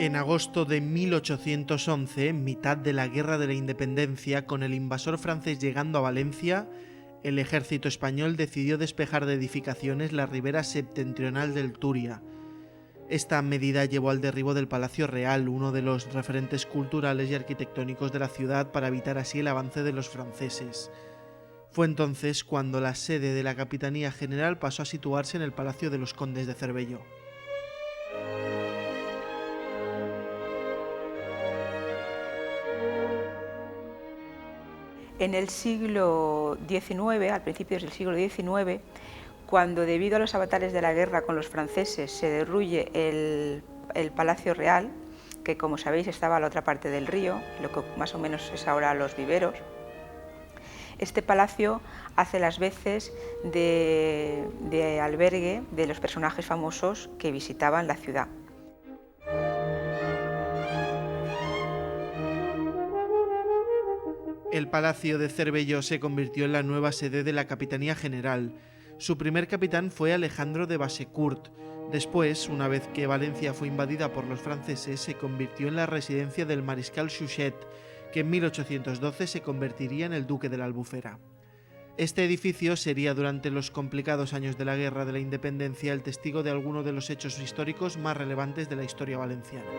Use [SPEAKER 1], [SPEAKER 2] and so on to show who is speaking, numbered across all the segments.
[SPEAKER 1] En agosto de 1811, en mitad de la Guerra de la Independencia, con el invasor francés llegando a Valencia, el ejército español decidió despejar de edificaciones la ribera septentrional del Turia. Esta medida llevó al derribo del Palacio Real, uno de los referentes culturales y arquitectónicos de la ciudad, para evitar así el avance de los franceses. Fue entonces cuando la sede de la Capitanía General pasó a situarse en el Palacio de los Condes de Cervello.
[SPEAKER 2] En el siglo XIX, al principio del siglo XIX, cuando debido a los avatares de la guerra con los franceses se derruye el Palacio Real, que como sabéis estaba a la otra parte del río, lo que más o menos es ahora Los Viveros, este palacio hace las veces de albergue de los personajes famosos que visitaban la ciudad.
[SPEAKER 1] El Palacio de Cervello se convirtió en la nueva sede de la Capitanía General. Su primer capitán fue Alejandro de Basecourt. Después, una vez que Valencia fue invadida por los franceses, se convirtió en la residencia del mariscal Suchet, que en 1812 se convertiría en el duque de la Albufera. Este edificio sería durante los complicados años de la Guerra de la Independencia el testigo de algunos de los hechos históricos más relevantes de la historia valenciana.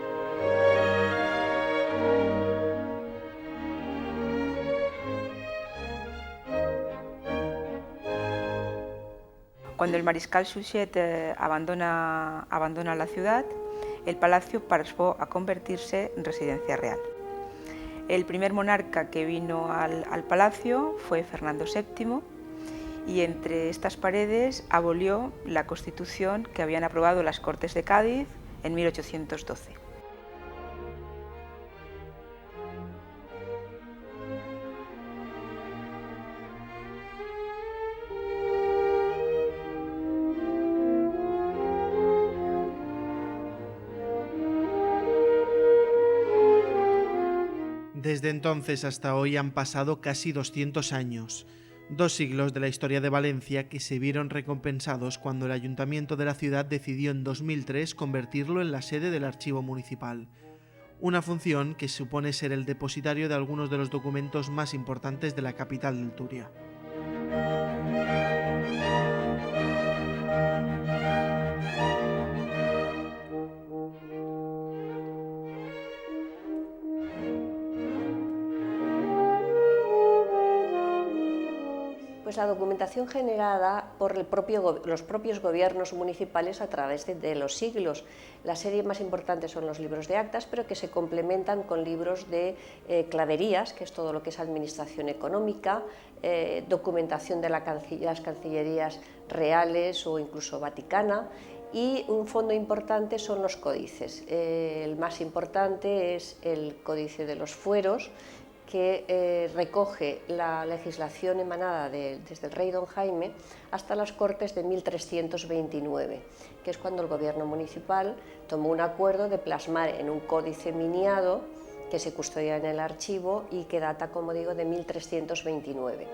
[SPEAKER 2] Cuando el mariscal Suchet abandona la ciudad, el palacio pasó a convertirse en residencia real. El primer monarca que vino al palacio fue Fernando VII y entre estas paredes abolió la Constitución que habían aprobado las Cortes de Cádiz en 1812.
[SPEAKER 1] Desde entonces hasta hoy han pasado casi 200 años, 2 siglos de la historia de Valencia que se vieron recompensados cuando el ayuntamiento de la ciudad decidió en 2003 convertirlo en la sede del archivo municipal, una función que supone ser el depositario de algunos de los documentos más importantes de la capital del Turia.
[SPEAKER 3] Pues la documentación generada por los propios gobiernos municipales a través de los siglos. La serie más importante son los libros de actas, pero que se complementan con libros de claverías, que es todo lo que es administración económica, documentación de las cancillerías reales o incluso vaticana, y un fondo importante son los códices. El más importante es el Códice de los Fueros, que recoge la legislación emanada desde el rey don Jaime hasta las Cortes de 1329, que es cuando el gobierno municipal tomó un acuerdo de plasmar en un códice miniado que se custodia en el archivo y que data, como digo, de 1329.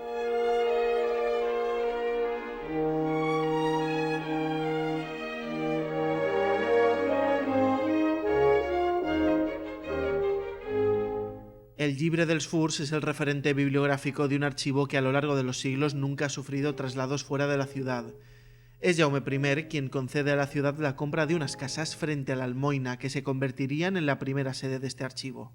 [SPEAKER 1] El Llibre dels Furs es el referente bibliográfico de un archivo que a lo largo de los siglos nunca ha sufrido traslados fuera de la ciudad. Es Jaume I quien concede a la ciudad la compra de unas casas frente a la Almoina que se convertirían en la primera sede de este archivo.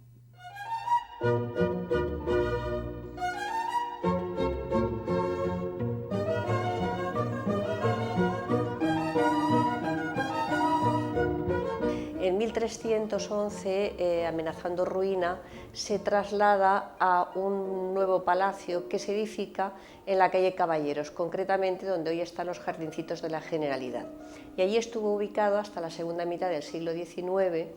[SPEAKER 3] En 1311, amenazando ruina, se traslada a un nuevo palacio que se edifica en la calle Caballeros, concretamente donde hoy están los jardincitos de la Generalidad. Y allí estuvo ubicado hasta la segunda mitad del siglo XIX,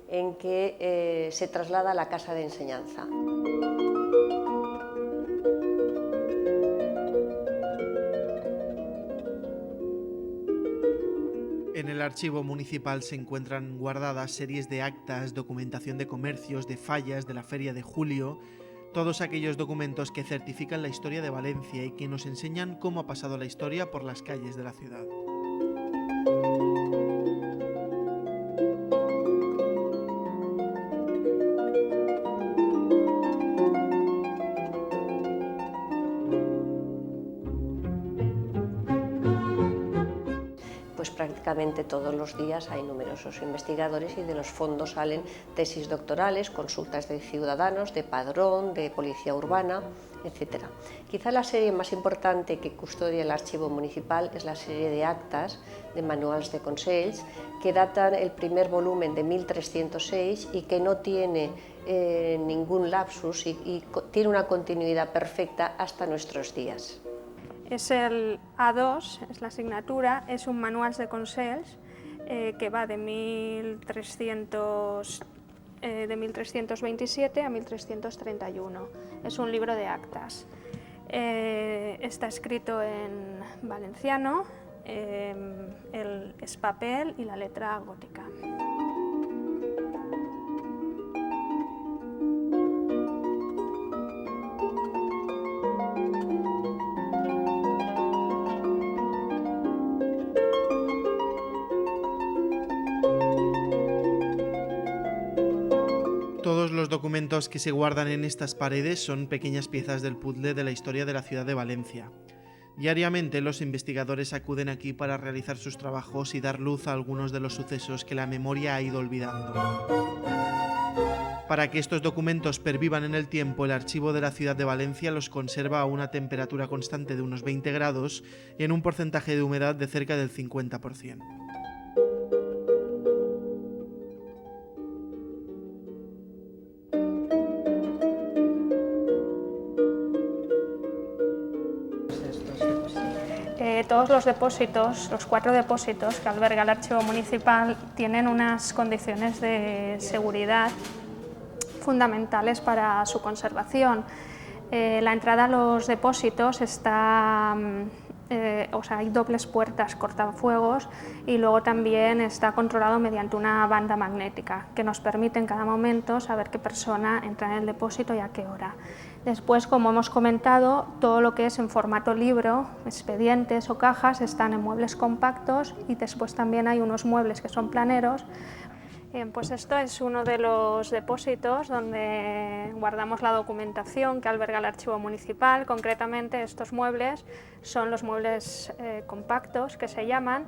[SPEAKER 3] en que se traslada a la Casa de Enseñanza.
[SPEAKER 1] En el archivo municipal se encuentran guardadas series de actas, documentación de comercios, de fallas de la Feria de Julio, todos aquellos documentos que certifican la historia de Valencia y que nos enseñan cómo ha pasado la historia por las calles de la ciudad.
[SPEAKER 3] prácticamente todos los días hay numerosos investigadores y de los fondos salen tesis doctorales, consultas de ciudadanos, de padrón, de policía urbana, etc. Quizá la serie más importante que custodia el archivo municipal es la serie de actas de manuals de consells, que datan el primer volumen de 1306 y que no tiene ningún lapsus y tiene una continuidad perfecta hasta nuestros días.
[SPEAKER 4] Es el A2, es la asignatura, es un manual de consells que va de 1327 a 1331. Es un libro de actas. Está escrito en valenciano, es papel y la letra gótica.
[SPEAKER 1] Todos los documentos que se guardan en estas paredes son pequeñas piezas del puzzle de la historia de la ciudad de Valencia. Diariamente los investigadores acuden aquí para realizar sus trabajos y dar luz a algunos de los sucesos que la memoria ha ido olvidando. Para que estos documentos pervivan en el tiempo, el archivo de la ciudad de Valencia los conserva a una temperatura constante de unos 20 grados y en un porcentaje de humedad de cerca del 50%.
[SPEAKER 4] Todos los depósitos, los 4 depósitos que alberga el archivo municipal, tienen unas condiciones de seguridad fundamentales para su conservación. La entrada a los depósitos está, hay dobles puertas cortafuegos y luego también está controlado mediante una banda magnética que nos permite en cada momento saber qué persona entra en el depósito y a qué hora. Después, como hemos comentado, todo lo que es en formato libro, expedientes o cajas, están en muebles compactos y después también hay unos muebles que son planeros. Bien, pues esto es uno de los depósitos donde guardamos la documentación que alberga el archivo municipal. Concretamente, estos muebles son los muebles compactos que se llaman.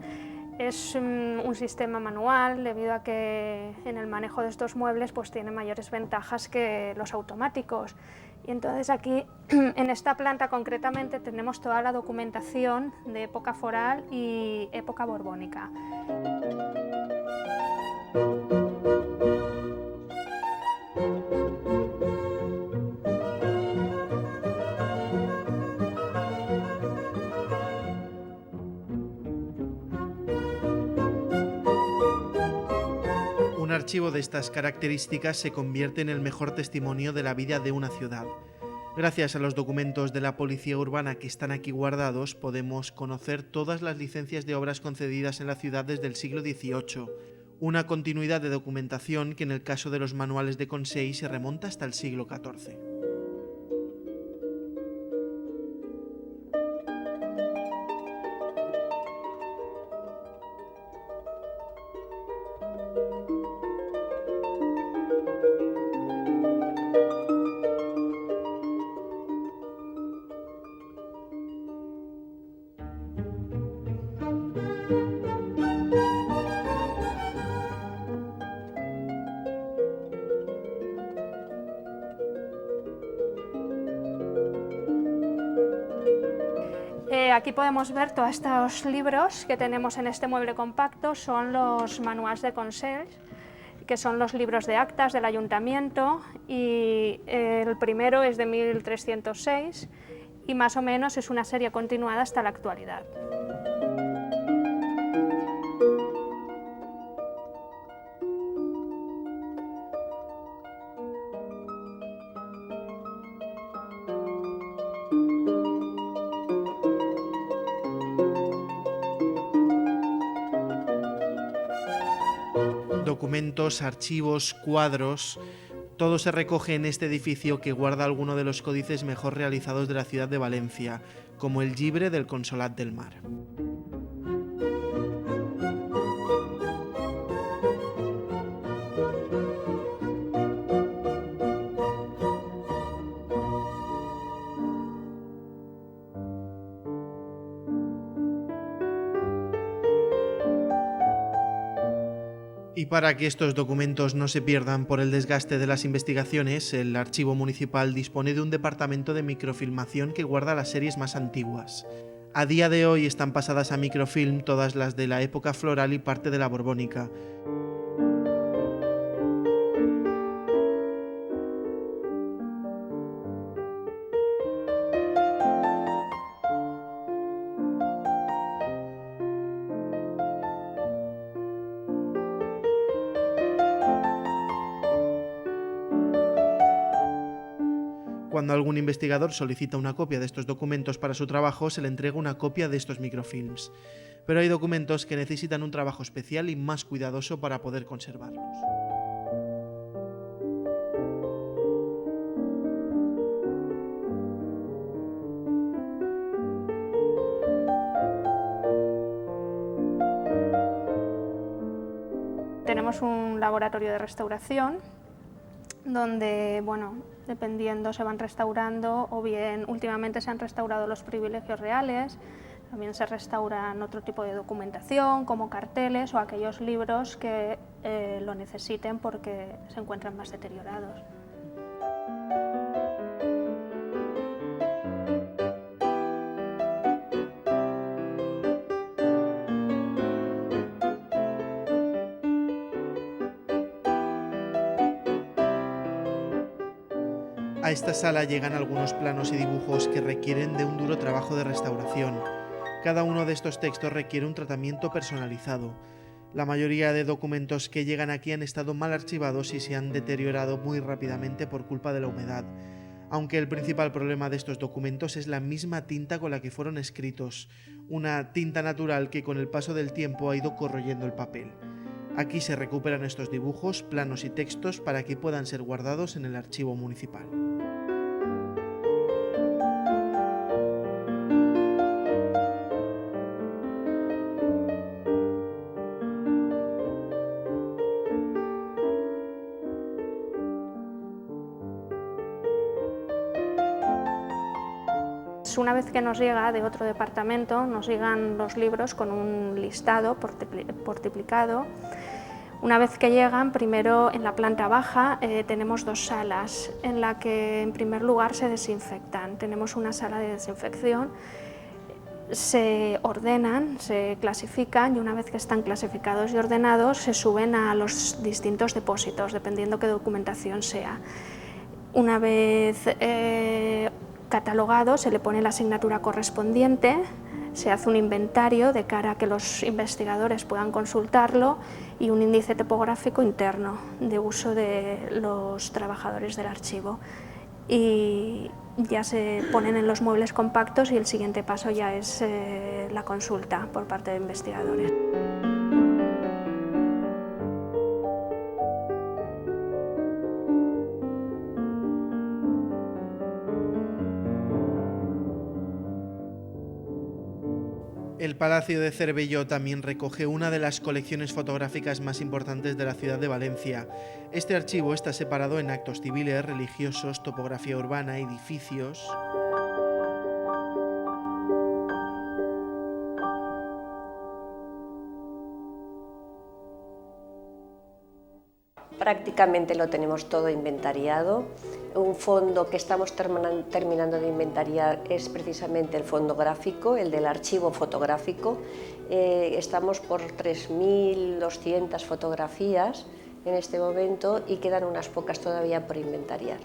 [SPEAKER 4] Es un sistema manual debido a que en el manejo de estos muebles pues tiene mayores ventajas que los automáticos. Y entonces aquí, en esta planta concretamente, tenemos toda la documentación de época foral y época borbónica.
[SPEAKER 1] Un archivo de estas características se convierte en el mejor testimonio de la vida de una ciudad. Gracias a los documentos de la policía urbana que están aquí guardados, podemos conocer todas las licencias de obras concedidas en la ciudad desde el siglo XVIII, una continuidad de documentación que en el caso de los manuales de consells se remonta hasta el siglo XIV.
[SPEAKER 4] Aquí podemos ver todos estos libros que tenemos en este mueble compacto, son los manuals de consells, que son los libros de actas del ayuntamiento, y el primero es de 1306 y más o menos es una serie continuada hasta la actualidad.
[SPEAKER 1] Documentos, archivos, cuadros, todo se recoge en este edificio que guarda algunos de los códices mejor realizados de la ciudad de Valencia, como el llibre del Consolat del Mar. Y para que estos documentos no se pierdan por el desgaste de las investigaciones, el Archivo Municipal dispone de un departamento de microfilmación que guarda las series más antiguas. A día de hoy están pasadas a microfilm todas las de la época floral y parte de la borbónica. Cuando algún investigador solicita una copia de estos documentos para su trabajo, se le entrega una copia de estos microfilms. Pero hay documentos que necesitan un trabajo especial y más cuidadoso para poder conservarlos.
[SPEAKER 4] Tenemos un laboratorio de restauración donde, dependiendo, se van restaurando, o bien últimamente se han restaurado los privilegios reales, también se restauran otro tipo de documentación como carteles o aquellos libros que lo necesiten porque se encuentran más deteriorados.
[SPEAKER 1] A esta sala llegan algunos planos y dibujos que requieren de un duro trabajo de restauración. Cada uno de estos textos requiere un tratamiento personalizado. La mayoría de documentos que llegan aquí han estado mal archivados y se han deteriorado muy rápidamente por culpa de la humedad, aunque el principal problema de estos documentos es la misma tinta con la que fueron escritos, una tinta natural que con el paso del tiempo ha ido corroyendo el papel. Aquí se recuperan estos dibujos, planos y textos para que puedan ser guardados en el archivo municipal.
[SPEAKER 4] Una vez que nos llega de otro departamento, nos llegan los libros con un listado portiplicado. Una vez que llegan, primero en la planta baja tenemos dos salas en la que en primer lugar se desinfectan. Tenemos una sala de desinfección, se ordenan, se clasifican y una vez que están clasificados y ordenados se suben a los distintos depósitos, dependiendo qué documentación sea. Una vez catalogado, se le pone la asignatura correspondiente, se hace un inventario de cara a que los investigadores puedan consultarlo y un índice tipográfico interno de uso de los trabajadores del archivo. Y ya se ponen en los muebles compactos y el siguiente paso ya es la consulta por parte de investigadores.
[SPEAKER 1] El Palacio de Cervelló también recoge una de las colecciones fotográficas más importantes de la ciudad de Valencia. Este archivo está separado en actos civiles, religiosos, topografía urbana, edificios.
[SPEAKER 3] Prácticamente lo tenemos todo inventariado. Un fondo que estamos terminando de inventariar es precisamente el fondo gráfico, el del archivo fotográfico. Estamos por 3.200 fotografías en este momento y quedan unas pocas todavía por inventariar.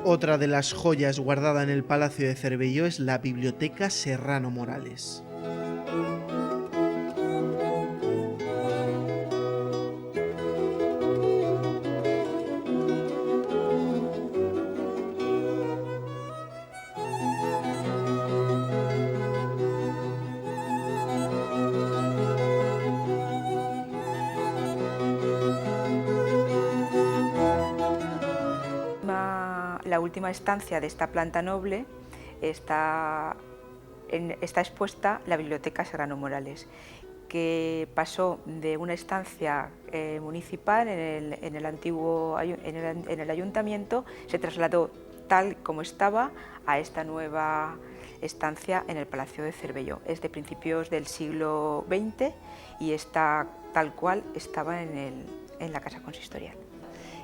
[SPEAKER 1] Otra de las joyas guardada en el Palacio de Cervelló es la Biblioteca Serrano Morales.
[SPEAKER 2] La última estancia de esta planta noble está está expuesta la Biblioteca Serrano Morales, que pasó de una estancia municipal en el ayuntamiento, se trasladó tal como estaba a esta nueva estancia en el Palacio de Cervelló. Es de principios del siglo XX y está tal cual estaba en la Casa Consistorial.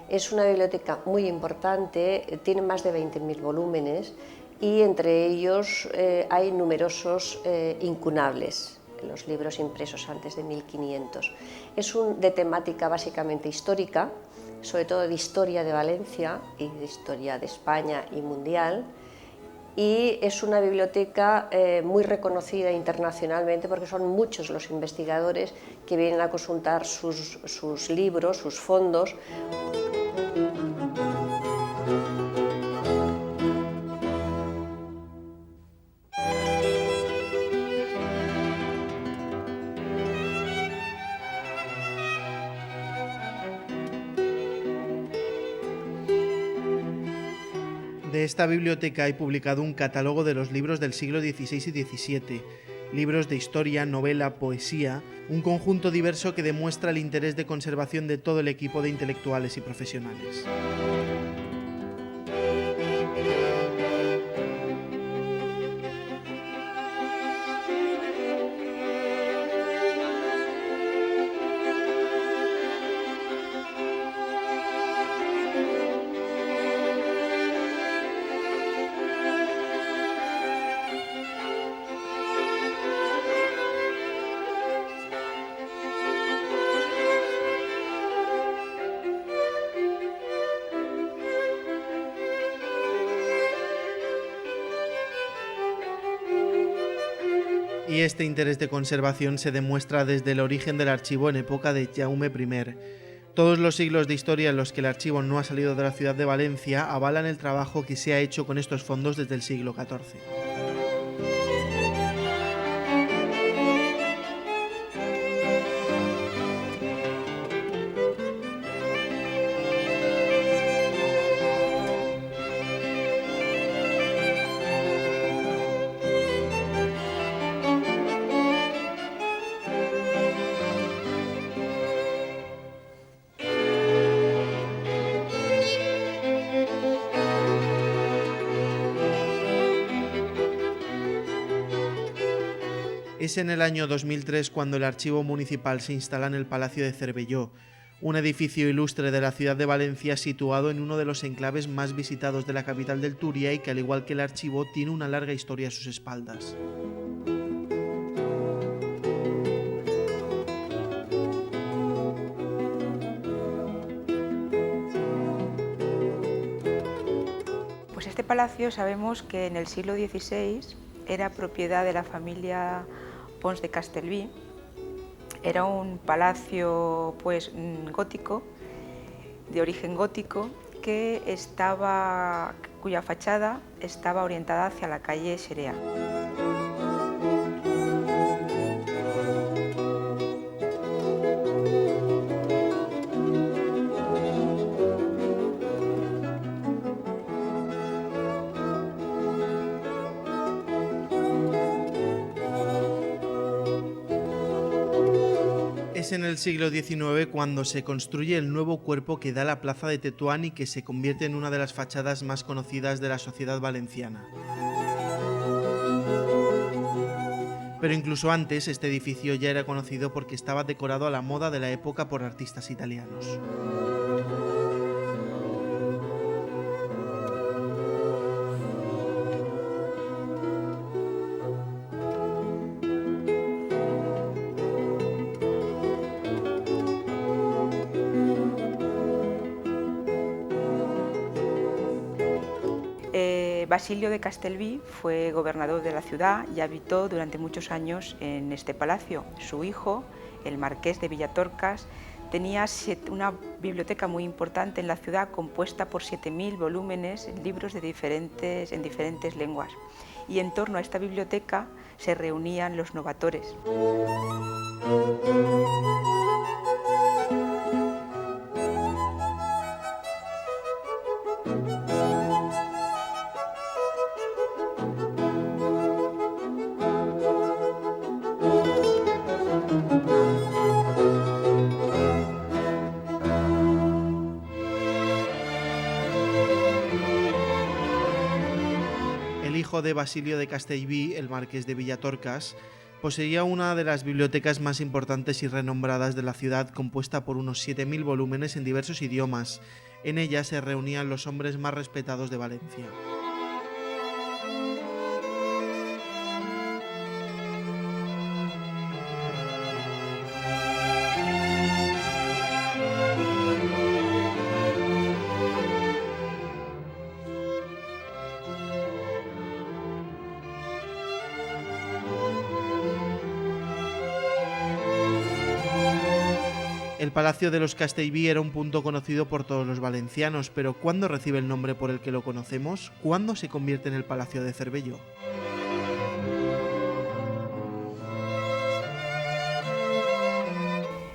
[SPEAKER 3] Es una biblioteca muy importante, tiene más de 20.000 volúmenes y entre ellos hay numerosos incunables, los libros impresos antes de 1500. Es de temática básicamente histórica, sobre todo de historia de Valencia y de historia de España y mundial, y es una biblioteca muy reconocida internacionalmente porque son muchos los investigadores que vienen a consultar sus libros, sus fondos.
[SPEAKER 1] De esta biblioteca hay publicado un catálogo de los libros del siglo XVI y XVII, libros de historia, novela, poesía, un conjunto diverso que demuestra el interés de conservación de todo el equipo de intelectuales y profesionales. Y este interés de conservación se demuestra desde el origen del archivo en época de Jaume I. Todos los siglos de historia en los que el archivo no ha salido de la ciudad de Valencia avalan el trabajo que se ha hecho con estos fondos desde el siglo XIV. Es en el año 2003 cuando el archivo municipal se instala en el Palacio de Cervelló, un edificio ilustre de la ciudad de Valencia situado en uno de los enclaves más visitados de la capital del Turia y que, al igual que el archivo, tiene una larga historia a sus espaldas.
[SPEAKER 2] Pues este palacio sabemos que en el siglo XVI era propiedad de la familia Pons de Castelví. Era un palacio pues gótico, de origen gótico, cuya fachada estaba orientada hacia la calle Xerea.
[SPEAKER 1] Es en el siglo XIX cuando se construye el nuevo cuerpo que da la plaza de Tetuán y que se convierte en una de las fachadas más conocidas de la sociedad valenciana. Pero incluso antes este edificio ya era conocido porque estaba decorado a la moda de la época por artistas italianos.
[SPEAKER 2] Basilio de Castelví fue gobernador de la ciudad y habitó durante muchos años en este palacio. Su hijo, el marqués de Villatorcas, tenía una biblioteca muy importante en la ciudad compuesta por 7.000 volúmenes, libros en diferentes lenguas. Y en torno a esta biblioteca se reunían los novatores.
[SPEAKER 1] hijo de Basilio de Castellví, el marqués de Villatorcas, poseía una de las bibliotecas más importantes y renombradas de la ciudad, compuesta por unos 7.000 volúmenes en diversos idiomas. En ella se reunían los hombres más respetados de Valencia. El Palacio de los Castellví era un punto conocido por todos los valencianos, pero ¿cuándo recibe el nombre por el que lo conocemos? ¿Cuándo se convierte en el Palacio de Cervelló?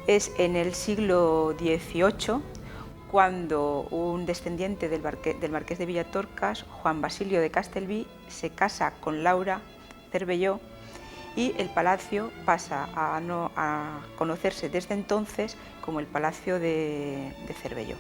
[SPEAKER 2] Es en el siglo XVIII cuando un descendiente del marqués de Villatorcas, Juan Basilio de Castellví, se casa con Laura Cervelló, y el palacio pasa a conocerse desde entonces como el Palacio de Cervelló.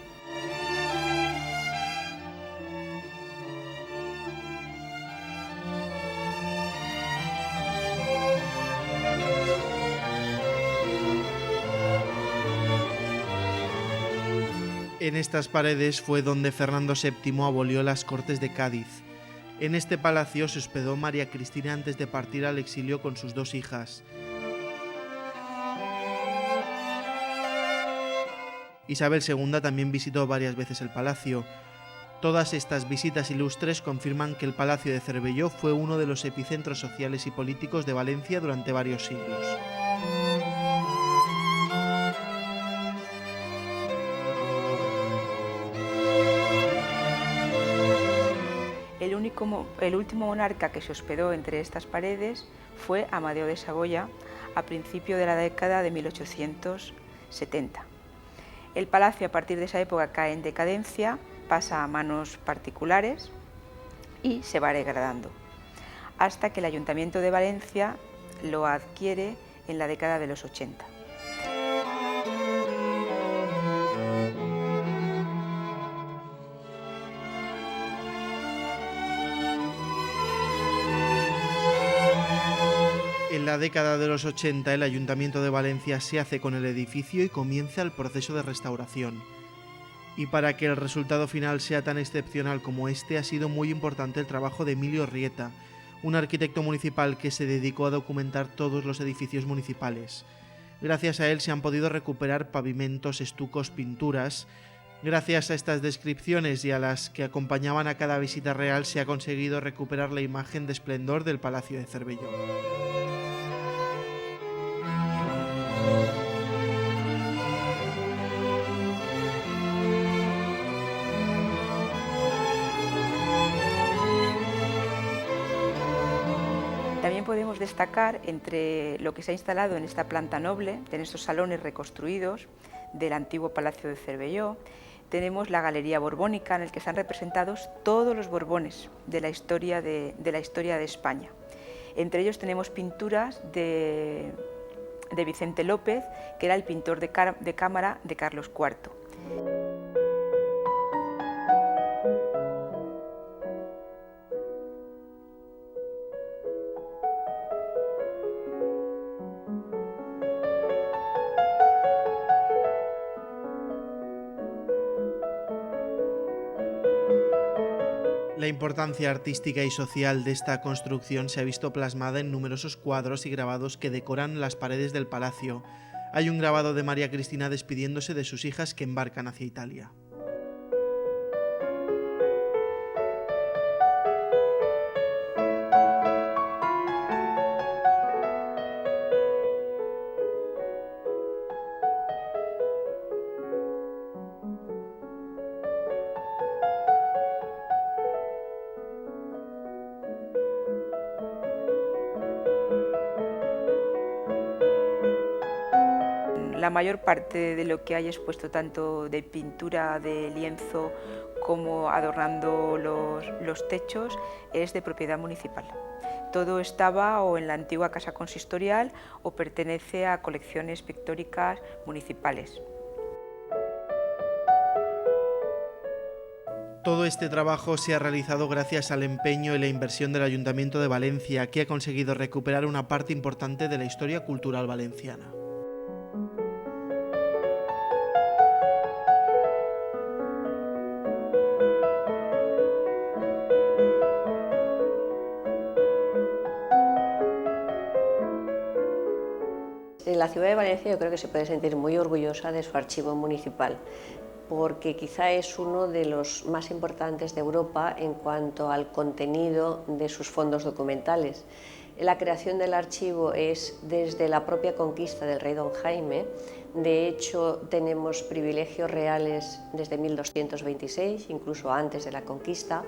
[SPEAKER 1] En estas paredes fue donde Fernando VII abolió las Cortes de Cádiz. En este palacio se hospedó María Cristina antes de partir al exilio con sus 2 hijas. Isabel II también visitó varias veces el palacio. Todas estas visitas ilustres confirman que el Palacio de Cervelló fue uno de los epicentros sociales y políticos de Valencia durante varios siglos.
[SPEAKER 2] El último monarca que se hospedó entre estas paredes fue Amadeo de Saboya a principio de la década de 1870. El palacio a partir de esa época cae en decadencia, pasa a manos particulares y se va degradando, hasta que el Ayuntamiento de Valencia lo adquiere en la década de los 80.
[SPEAKER 1] En la década de los 80, el Ayuntamiento de Valencia se hace con el edificio y comienza el proceso de restauración. Y para que el resultado final sea tan excepcional como este, ha sido muy importante el trabajo de Emilio Rieta, un arquitecto municipal que se dedicó a documentar todos los edificios municipales. Gracias a él se han podido recuperar pavimentos, estucos, pinturas. Gracias a estas descripciones y a las que acompañaban a cada visita real se ha conseguido recuperar la imagen de esplendor del Palacio de Cervelló.
[SPEAKER 2] También podemos destacar entre lo que se ha instalado en esta planta noble, en estos salones reconstruidos del antiguo Palacio de Cervelló, tenemos la Galería Borbónica, en el que están representados todos los Borbones de la historia de España. Entre ellos tenemos pinturas de Vicente López, que era el pintor de cámara de Carlos IV.
[SPEAKER 1] La importancia artística y social de esta construcción se ha visto plasmada en numerosos cuadros y grabados que decoran las paredes del palacio. Hay un grabado de María Cristina despidiéndose de sus hijas que embarcan hacia Italia.
[SPEAKER 2] La mayor parte de lo que hay expuesto, tanto de pintura de lienzo como adornando los techos, es de propiedad municipal. Todo estaba o en la antigua casa consistorial o pertenece a colecciones pictóricas municipales.
[SPEAKER 1] Todo este trabajo se ha realizado gracias al empeño y la inversión del Ayuntamiento de Valencia, que ha conseguido recuperar una parte importante de la historia cultural valenciana.
[SPEAKER 3] La ciudad de Valencia yo creo que se puede sentir muy orgullosa de su archivo municipal, porque quizá es uno de los más importantes de Europa en cuanto al contenido de sus fondos documentales. La creación del archivo es desde la propia conquista del rey don Jaime. De hecho, tenemos privilegios reales desde 1226, incluso antes de la conquista.